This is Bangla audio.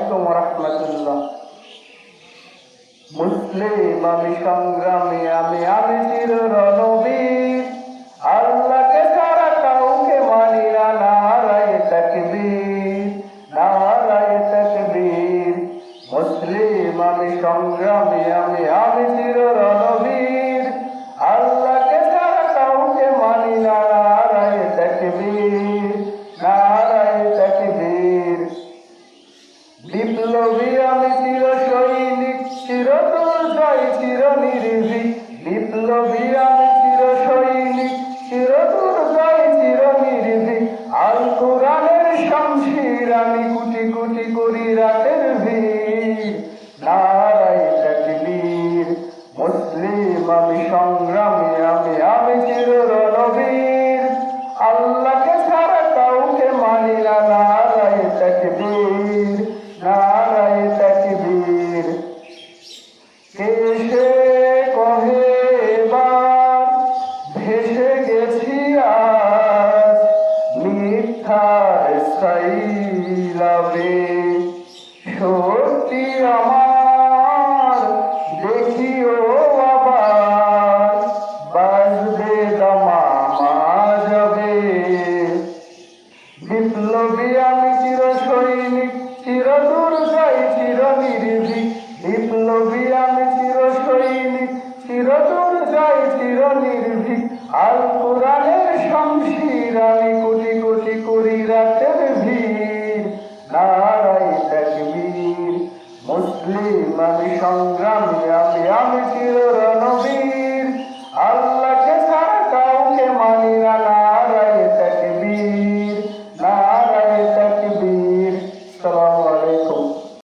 আলাইকুম ওয়া রাহমাতুল্লাহ। মুসলিম আমি সংগ্রামী, আমি চির রণবীর, আল্লাহকে ছাড়া কাউকে মানি না, নারায়ে তাকবীর, নারায়ে তাকবীর। মুসলিম আমি সংগ্রামী, আমি চির রণবীর, আল্লাহকে ছাড়া কাউকে মানি না, নারায়ে তাকবীর, নারায়ে তাকবীর। বিপ্লবী আমি চির সৈনিক, চির দুর্জয় চির নির্ভীক। বিপ্লবী আমি চির সৈনিক, চির দুর্জয় চির নির্ভীক। আল কোরআনের শমশির আমি, কোটি কোটি করি রাতের ভিড়, নারায়ে তাকবীর। মুসলিম আমি সংগ্রামী, আমি চির রণবীর, আল্লাহকে ছাড়া কাউকে মানি না, নারায়ে তাকবীর, নারায়ে তাকবীর। এসে কহে এবার ভেসে গেছি আজ মিথ্যার সাইলাবে, সত্যি আমার দেখিও আবার বাজবে দামামা যাবে। বিপ্লবী আমি চির সৈনিক, চির দুর্জয় চির নির্ভীক। বিপ্লবী আমি চির সৈনিক, চির দুর্জয় চির নির্ভীক। আল কোরআনের শমশির আমি, কোটি কোটি করি রাতের ভিড়, নারায়ে তাকবীর। মুসলিম আমি সংগ্রামী, আমি চির রণবীর, আল্লাহকে ছাড়া কাউকে মানি না, নারায়ে তাকবীর, নারায়ে তাকবীর। আসসালামু আলাইকুম।